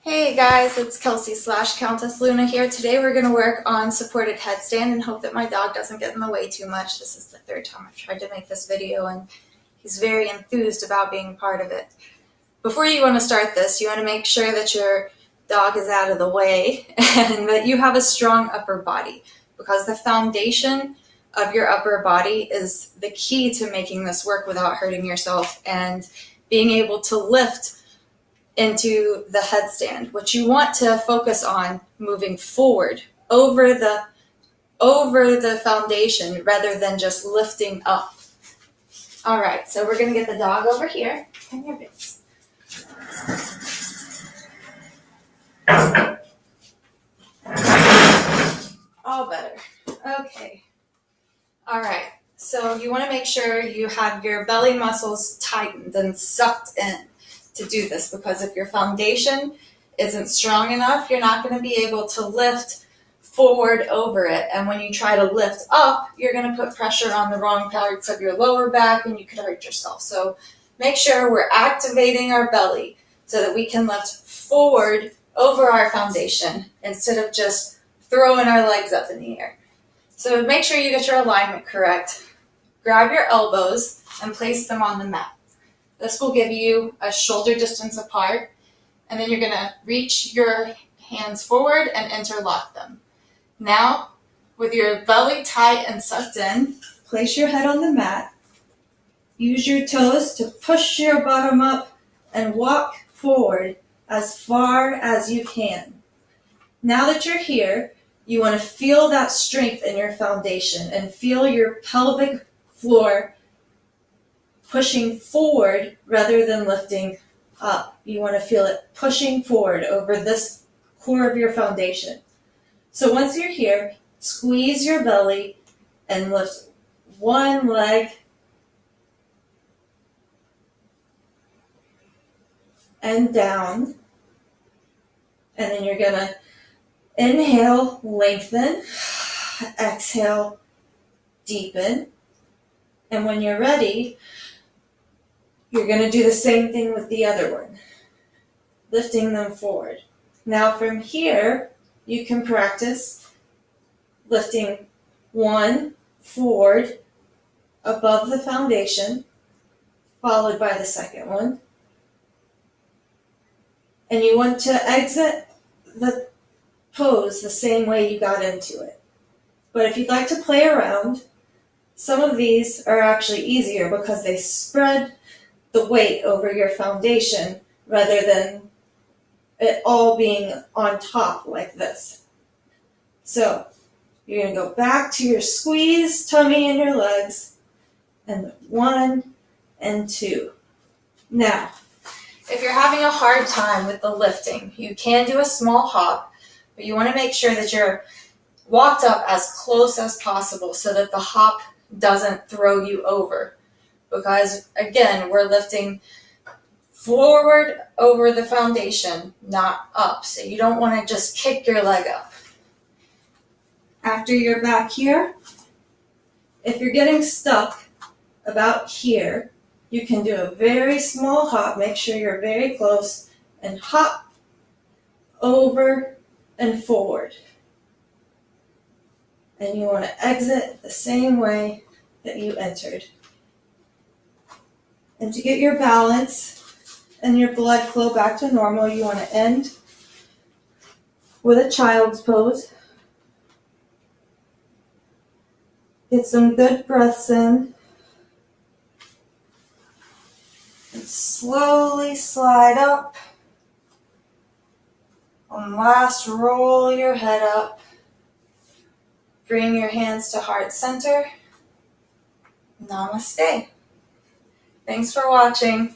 Hey guys, it's Kelsey/Countess Luna here. Today we're going to work on supported headstand and hope that my dog doesn't get in the way too much. This is the third time I've tried to make this video and he's very enthused about being part of it. Before you want to start this, you want to make sure that your dog is out of the way and that you have a strong upper body, because the foundation of your upper body is the key to making this work without hurting yourself and being able to lift into the headstand. What you want to focus on moving forward over the foundation rather than just lifting up. All right, so we're going to get the dog over here and your base. All better. Okay. All right, so you want to make sure you have your belly muscles tightened and sucked in to do this, because if your foundation isn't strong enough, you're not going to be able to lift forward over it. And when you try to lift up, you're going to put pressure on the wrong parts of your lower back and you could hurt yourself. So make sure we're activating our belly so that we can lift forward over our foundation instead of just throwing our legs up in the air. So make sure you get your alignment correct. Grab your elbows and place them on the mat. This will give you a shoulder distance apart, and then you're going to reach your hands forward and interlock them. Now, with your belly tight and sucked in, place your head on the mat. Use your toes to push your bottom up and walk forward as far as you can. Now that you're here, you want to feel that strength in your foundation and feel your pelvic floor pushing forward rather than lifting up. You want to feel it pushing forward over this core of your foundation. So once you're here, squeeze your belly and lift one leg and down. And then you're going to inhale, lengthen, exhale, deepen. And when you're ready, you're going to do the same thing with the other one, lifting them forward. Now from here, you can practice lifting one forward above the foundation, followed by the second one. And you want to exit the pose the same way you got into it. But if you'd like to play around, some of these are actually easier because they spread the weight over your foundation rather than it all being on top like this. So you're going to go back to your squeeze tummy and your legs, and 1 and 2. Now, if you're having a hard time with the lifting, you can do a small hop, but you want to make sure that you're walked up as close as possible so that the hop doesn't throw you over. Because again, we're lifting forward over the foundation, not up. So you don't want to just kick your leg up. After you're back here, if you're getting stuck about here, you can do a very small hop. Make sure you're very close and hop over and forward. And you want to exit the same way that you entered. And to get your balance and your blood flow back to normal, you want to end with a child's pose. Get some good breaths in. And slowly slide up. And last, roll your head up. Bring your hands to heart center. Namaste. Thanks for watching.